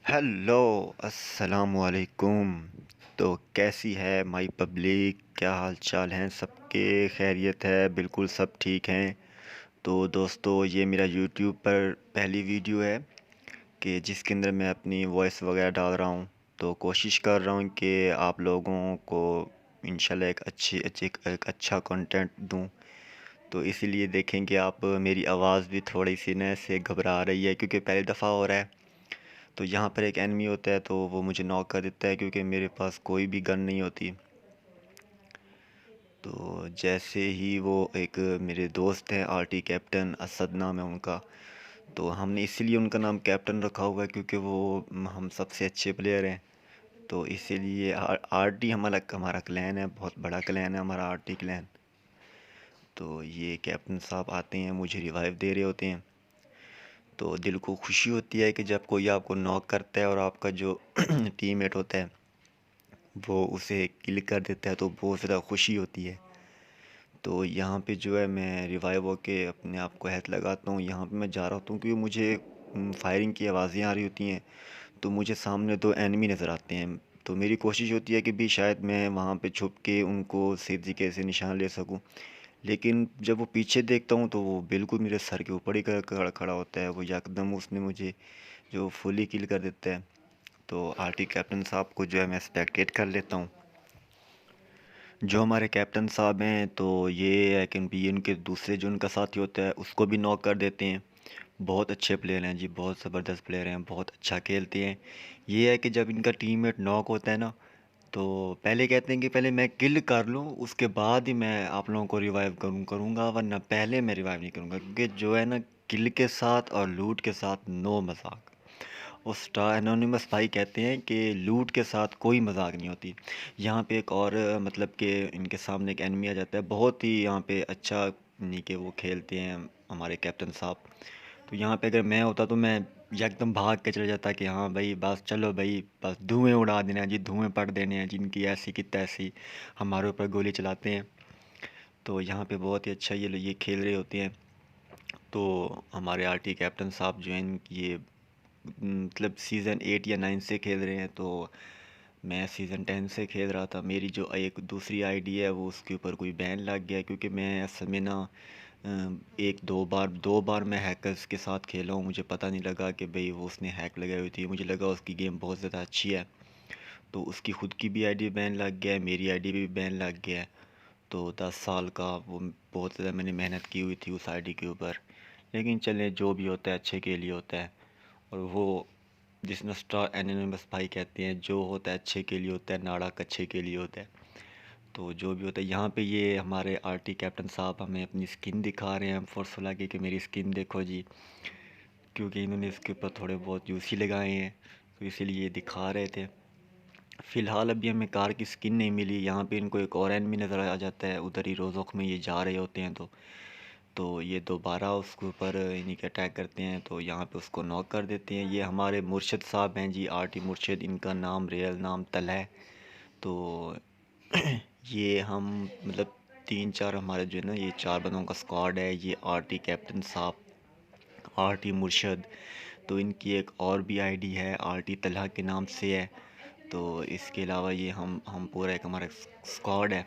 Hello अस्सलामु अलैकुम। तो कैसी है माई पब्लिक, क्या हाल चाल हैं सबके? खैरियत है, बिल्कुल सब ठीक हैं। तो दोस्तों, ये मेरा यूट्यूब पर पहली वीडियो है कि जिसके अंदर मैं अपनी वॉइस वगैरह डाल रहा हूँ। तो कोशिश कर रहा हूँ कि आप लोगों को इंशाल्लाह एक अच्छा कंटेंट दूँ। तो इसीलिए देखेंगे आप, मेरी आवाज़ भी थोड़ी सी न से घबरा रही है क्योंकि पहली दफ़ा हो रहा है। तो यहाँ पर एक एनिमी होता है तो वो मुझे नॉक कर देता है क्योंकि मेरे पास कोई भी गन नहीं होती। तो जैसे ही वो एक मेरे दोस्त हैं आरटी कैप्टन असद नाम है उनका। तो हमने इसीलिए उनका नाम कैप्टन रखा हुआ है क्योंकि वो हम सबसे अच्छे प्लेयर हैं। तो इसीलिए आरटी हमारा हमारा क्लैन है, बहुत बड़ा क्लैन है हमारा आरटी क्लैन। तो ये कैप्टन साहब आते हैं, मुझे रिवाइव दे रहे होते हैं। तो दिल को खुशी होती है कि जब कोई आपको नॉक करता है और आपका जो टीममेट होता है वो उसे किल कर देता है तो बहुत ज़्यादा खुशी होती है। तो यहाँ पे जो है मैं रिवाइव होके अपने आप को हेल्थ लगाता हूँ। यहाँ पे मैं जा रहा होता हूँ क्योंकि मुझे फायरिंग की आवाज़ें आ रही होती हैं। तो मुझे सामने दो एनिमी नज़र आते हैं। तो मेरी कोशिश होती है कि भी शायद मैं वहाँ पे छुप के उनको सही तरीके से निशान ले सकूँ। लेकिन जब वो पीछे देखता हूँ तो वो बिल्कुल मेरे सर के ऊपर ही खड़ा खड़ा होता है। वो एकदम उसने मुझे जो फुली किल कर देता है। तो आरटी कैप्टन साहब को जो है मैं स्पेक्टेट कर लेता हूँ। जो हमारे कैप्टन साहब हैं तो ये है कि भी उनके दूसरे जो उनका साथी होता है उसको भी नॉक कर देते हैं। बहुत अच्छे प्लेयर हैं जी, बहुत ज़बरदस्त प्लेयर हैं, बहुत अच्छा खेलते हैं। ये है कि जब इनका टीममेट नॉक होता है ना, तो पहले कहते हैं कि पहले मैं किल कर लूँ उसके बाद ही मैं आप लोगों को रिवाइव करूँगा, वरना पहले मैं रिवाइव नहीं करूँगा क्योंकि जो है ना, किल के साथ और लूट के साथ नो मजाक। वो स्टार एनोनिमस भाई कहते हैं कि लूट के साथ कोई मजाक नहीं होती। यहाँ पे एक और मतलब कि इनके सामने एक एनिमी आ जाता है, बहुत ही यहाँ पे अच्छा नहीं कि वो खेलते हैं हमारे कैप्टन साहब। तो यहाँ पे अगर मैं होता तो मैं एकदम भाग के चला जाता कि हाँ भाई बस चलो भाई, बस धुएं उड़ा देना है जी, धुएं पड़ देने हैं जिनकी ऐसी की तैसी हमारे ऊपर गोली चलाते हैं। तो यहाँ पे बहुत ही अच्छा ये खेल रहे होते हैं। तो हमारे आरटी कैप्टन साहब जो हैं ये मतलब सीज़न 8 या 9 से खेल रहे हैं। तो मैं सीज़न 10 से खेल रहा था। मेरी जो एक दूसरी आईडी है वो उसके ऊपर कोई बैन लग गया क्योंकि मैं असल में ना एक दो बार मैं हैकर्स के साथ खेला हूँ। मुझे पता नहीं लगा कि भाई वो उसने हैक लगाई हुई थी, मुझे लगा उसकी गेम बहुत ज़्यादा अच्छी है। तो उसकी ख़ुद की भी आईडी बैन लग गया है, मेरी आईडी भी बैन लग गया है। तो 10 साल का वो बहुत ज़्यादा मैंने मेहनत की हुई थी उस आईडी के ऊपर। लेकिन चलें, जो भी होता है अच्छे के लिए होता है। और वो जिसमें स्टार एनिमस भाई कहते हैं, जो होता है अच्छे के लिए होता है, नाड़क अच्छे के लिए होता है। तो जो भी होता है, यहाँ पे ये हमारे आरटी कैप्टन साहब हमें अपनी स्किन दिखा रहे हैं फोर्स लगा के कि मेरी स्किन देखो जी, क्योंकि इन्होंने इसके ऊपर थोड़े बहुत यूसी लगाए हैं तो इसीलिए ये दिखा रहे थे। फ़िलहाल अभी हमें कार की स्किन नहीं मिली। यहाँ पे इनको एक और एनिमी नज़र आ जाता है, उधर ही रोज़ोक में ये जा रहे होते हैं। तो ये दोबारा उसके ऊपर इन्हीं के अटैक करते हैं, तो यहाँ पे उसको नॉक कर देते हैं। ये हमारे मुर्शद साहब हैं जी, आरटी मुर्शद इनका नाम, रियल नाम तल है। तो ये हम मतलब 3-4 हमारे जो है ना, ये 4 बंदों का स्क्वाड है। ये आरटी कैप्टन साहब, आरटी मुर्शद, तो इनकी एक और भी आईडी है आरटी तलहा के नाम से है। तो इसके अलावा ये हम पूरा एक हमारा स्क्वाड है।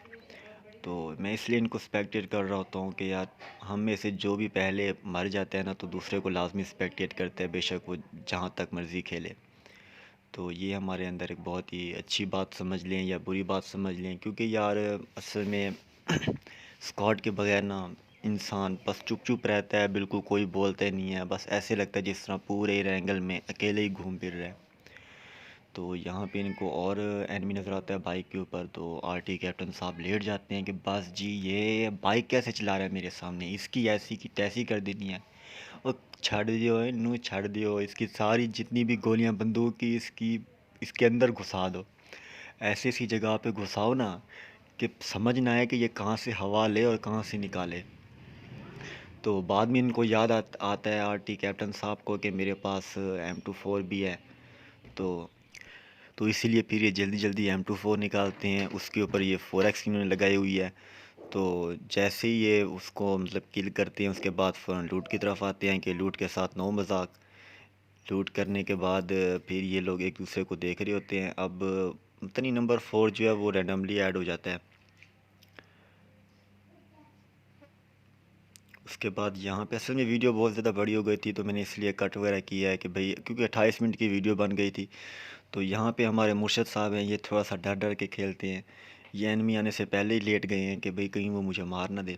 तो मैं इसलिए इनको स्पेक्टेट कर रहा होता हूँ कि यार, हम में से जो भी पहले मर जाता है ना तो दूसरे को लाजमी स्पेक्टेट करता है, बेशक वो जहाँ तक मर्ज़ी खेले। तो ये हमारे अंदर एक बहुत ही अच्छी बात समझ लें या बुरी बात समझ लें, क्योंकि यार असल में स्क्वाड के बगैर ना इंसान बस चुप चुप रहता है, बिल्कुल कोई बोलता ही नहीं है। बस ऐसे लगता है जिस तरह पूरे रेंगल में अकेले ही घूम फिर रहा है। तो यहाँ पे इनको और एनिमी नज़र आता है बाइक के ऊपर। तो आरटी कैप्टन साहब लेट जाते हैं कि बस जी, ये बाइक कैसे चला रहा है मेरे सामने, इसकी ऐसी की तैसी कर देनी है। और छड़ दियो इनू, छड़ दियो, इसकी सारी जितनी भी गोलियां बंदूक की इसकी इसके अंदर घुसा दो। ऐसी सी जगह पे घुसाओ ना कि समझ ना आए कि ये कहाँ से हवा ले और कहाँ से निकाले। तो बाद में इनको याद आता है आरटी कैप्टन साहब को कि मेरे पास M24 भी है। तो तो इसीलिए फिर ये जल्दी जल्दी M24 निकालते हैं। उसके ऊपर ये 4x इन्होंने लगाई हुई है। तो जैसे ही ये उसको मतलब किल करते हैं उसके बाद फ़ौरन लूट की तरफ आते हैं कि लूट के साथ नो मजाक। लूट करने के बाद फिर ये लोग एक दूसरे को देख रहे होते हैं। अब पता नहीं नंबर 4 जो है वो रैंडमली ऐड हो जाता है। उसके बाद यहाँ पे असल में वीडियो बहुत ज़्यादा बड़ी हो गई थी, तो मैंने इसलिए कट वगैरह किया है कि भाई, क्योंकि 28 मिनट की वीडियो बन गई थी। तो यहाँ पे हमारे मुर्शद साहब हैं, ये थोड़ा सा डर डर के खेलते हैं। ये एनिमी आने से पहले ही लेट गए हैं कि भाई कहीं वो मुझे मार ना दे।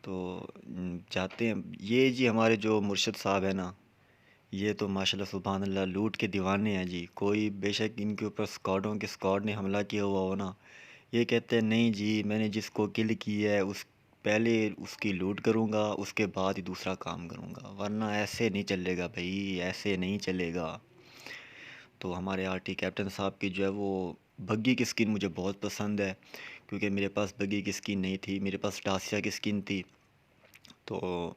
तो जाते हैं। ये जी हमारे जो मुर्शद साहब है ना, ये तो माशाल्लाह सुभान अल्लाह लूट के दीवाने हैं जी। कोई बेशक इनके ऊपर स्क्वाडों के स्क्वाड ने हमला किया हुआ हो ना, ये कहते हैं नहीं जी, मैंने जिसको किल किया है उस पहले उसकी लूट करूँगा, उसके बाद ही दूसरा काम करूँगा, वरना ऐसे नहीं चलेगा भाई, ऐसे नहीं चलेगा। तो हमारे आरटी कैप्टन साहब की जो है वो बग्गी की स्किन मुझे बहुत पसंद है, क्योंकि मेरे पास बग्गी की स्किन नहीं थी, मेरे पास डासिया की स्किन थी। तो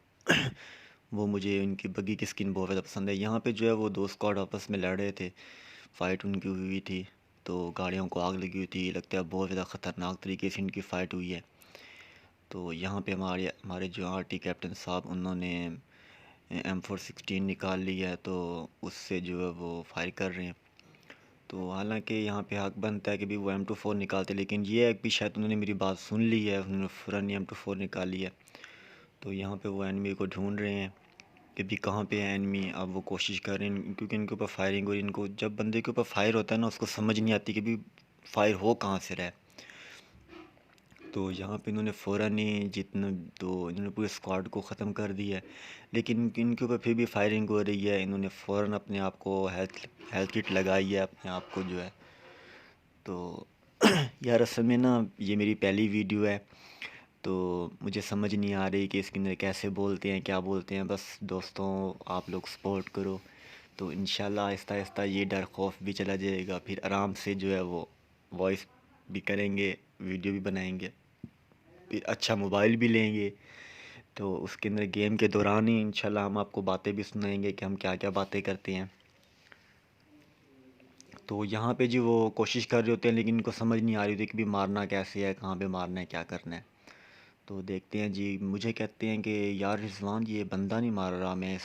वो मुझे उनकी बग्गी की स्किन बहुत ज़्यादा पसंद है। यहाँ पे जो है वो दो स्क्वाड आपस में लड़ रहे थे, फ़ाइट उनकी हुई थी। तो गाड़ियों को आग लगी हुई थी, लगता है बहुत ज़्यादा ख़तरनाक तरीके से इनकी फ़ाइट हुई है। तो यहाँ पे हमारे हमारे जो आरटी कैप्टन साहब, उन्होंने M416 निकाल ली है, तो उससे जो है वो फायर कर रहे हैं। तो हालांकि यहाँ पे हक बनता है कि भी वो M24 निकालते, लेकिन ये है कि शायद उन्होंने मेरी बात सुन ली है, उन्होंने फ़ौरन ही M24 निकाली है। तो यहाँ पे वो एनिमी को ढूंढ रहे हैं कि भी कहाँ पे है एनिमी। अब वो कोशिश कर रहे हैं, क्योंकि इनके ऊपर फायरिंग, और इनको जब बंदे के ऊपर फायर होता है ना, उसको समझ नहीं आती कि भी फायर हो कहाँ से रहा है। तो यहाँ पे इन्होंने फ़ौरन ही जितना, तो इन्होंने पूरे स्क्वाड को ख़त्म कर दिया है। लेकिन इनके ऊपर फिर भी फायरिंग हो रही है। इन्होंने फ़ौरन अपने आप को हेल्थ हेल्थ किट लगाई है अपने आप को जो है। तो यार असल में ना ये मेरी पहली वीडियो है, तो मुझे समझ नहीं आ रही कि इसके अंदर कैसे बोलते हैं, क्या बोलते हैं। बस दोस्तों, आप लोग सपोर्ट करो, तो इंशाल्लाह आहिस्ता आहिस्ता ये डर खौफ भी चला जाएगा। फिर आराम से जो है वो वॉइस भी करेंगे, वीडियो भी बनाएंगे, फिर अच्छा मोबाइल भी लेंगे। तो उसके अंदर गेम के दौरान ही इंशाल्लाह हम आपको बातें भी सुनाएंगे कि हम क्या क्या बातें करते हैं। तो यहाँ पे जी वो कोशिश कर रहे होते हैं, लेकिन इनको समझ नहीं आ रही होती कि भी मारना कैसे है, कहाँ पे मारना है, क्या करना है। तो देखते हैं जी। मुझे कहते हैं कि यार रिजवान, ये बंदा नहीं मार रहा, मैं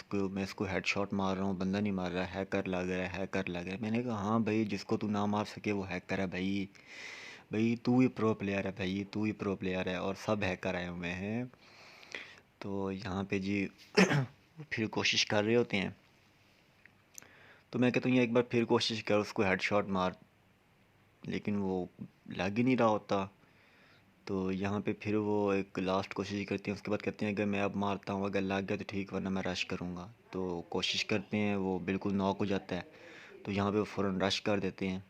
इसको हेडशॉट मार रहा हूँ, बंदा नहीं मार रहा, हैकर लग रहा है, हैकर लग रहा है। मैंने कहा हाँ भाई, जिसको तू ना मार सके वो हैकर है भाई। भाई तू ही प्रो प्लेयर है भाई, तू ही प्रो प्लेयर है, और सब हैकर आए हुए हैं। तो यहाँ पे जी फिर कोशिश कर रहे होते हैं। तो मैं कहता हूँ ये एक बार फिर कोशिश कर, उसको हेडशॉट मार, लेकिन वो लग ही नहीं रहा होता। तो यहाँ पे फिर वो एक लास्ट कोशिश करते हैं। उसके बाद कहते हैं कि मैं अब मारता हूँ, अगर लग गया तो ठीक, वरना मैं रश करूँगा। तो कोशिश करते हैं, वो बिल्कुल नॉक हो जाता है। तो यहाँ पे वो फ़ौरन रश कर देते हैं,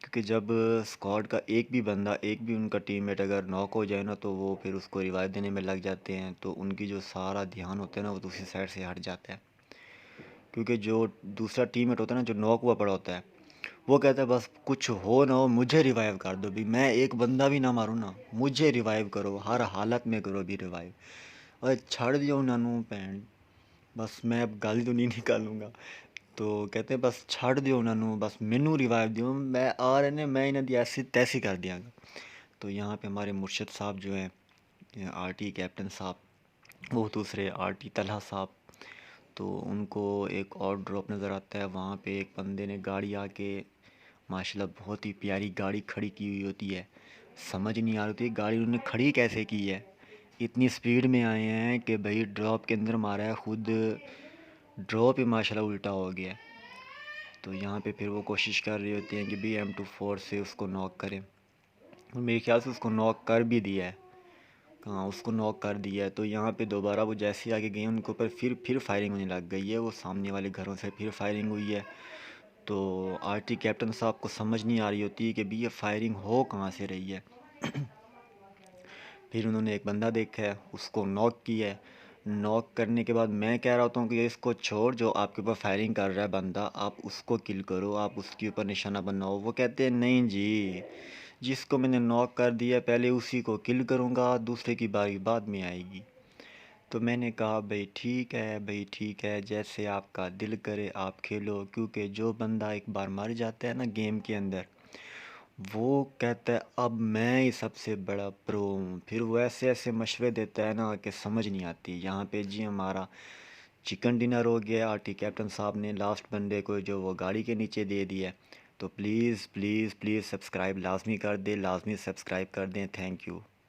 क्योंकि जब स्क्वाड का एक भी बंदा, एक भी उनका टीममेट अगर नॉक हो जाए ना, तो वो फिर उसको रिवाइव देने में लग जाते हैं। तो उनकी जो सारा ध्यान होता है ना, वो दूसरी साइड से हट जाता है। क्योंकि जो दूसरा टीममेट होता है ना, जो नॉक हुआ पड़ा होता है, वो कहता है बस कुछ हो ना हो, मुझे रिवाइव कर दो भी, मैं एक बंदा भी ना मारूँ ना, मुझे रिवाइव करो, हर हालत में करो भी रिवाइव। और छड़ दियो उन्होंने भैन, बस मैं अब गाली तो नहीं निकालूंगा। तो कहते हैं बस छड़ दियो उन्होंने, बस मैनू रिवाइव दियो, मैं आ रहे ने, मैं इन्हें दी ऐसी तैसी कर दियांगा। तो यहाँ पे हमारे मुर्शद साहब जो हैं, आरटी कैप्टन साहब, वो दूसरे आरटी तलहा साहब, तो उनको एक और ड्रॉप नज़र आता है। वहाँ पे एक बंदे ने गाड़ी आके, माशाल्लाह बहुत ही प्यारी गाड़ी खड़ी की हुई होती है। समझ नहीं आ रही थी गाड़ी उन्होंने खड़ी कैसे की है। इतनी स्पीड में आए हैं कि भाई ड्रॉप के अंदर मारा है, खुद ड्रॉप ही माशाल्लाह उल्टा हो गया। तो यहाँ पे फिर वो कोशिश कर रही होती हैं कि भी M24 से उसको नॉक करें, और मेरे ख्याल से उसको नॉक कर भी दिया है। हाँ, उसको नॉक कर दिया है। तो यहाँ पे दोबारा वो जैसे ही आगे गए, उनके ऊपर फिर फायरिंग होने लग गई है। वो सामने वाले घरों से फिर फायरिंग हुई है। तो आरटी कैप्टन साहब को समझ नहीं आ रही होती कि भी ये फायरिंग हो कहाँ से रही है। फिर उन्होंने एक बंदा देखा है, उसको नॉक किया है। नॉक करने के बाद मैं कह रहा होता हूँ कि ये इसको छोड़, जो आपके ऊपर फायरिंग कर रहा है बंदा, आप उसको किल करो, आप उसके ऊपर निशाना बनाओ। वो कहते हैं नहीं जी, जिसको मैंने नॉक कर दिया पहले उसी को किल करूँगा, दूसरे की बारी बाद में आएगी। तो मैंने कहा भाई ठीक है, भाई ठीक है, जैसे आपका दिल करे आप खेलो। क्योंकि जो बंदा एक बार मर जाता है ना गेम के अंदर, वो कहता है अब मैं ही सबसे बड़ा प्रो हूँ। फिर वो ऐसे ऐसे मशवरे देता है ना कि समझ नहीं आती। यहाँ पे जी हमारा चिकन डिनर हो गया। आरटी कैप्टन साहब ने लास्ट बंदे को जो वो गाड़ी के नीचे दे दिया। तो प्लीज़ प्लीज़ प्लीज़ सब्सक्राइब लाजमी कर दें, लाजमी सब्सक्राइब कर दें। Thank you.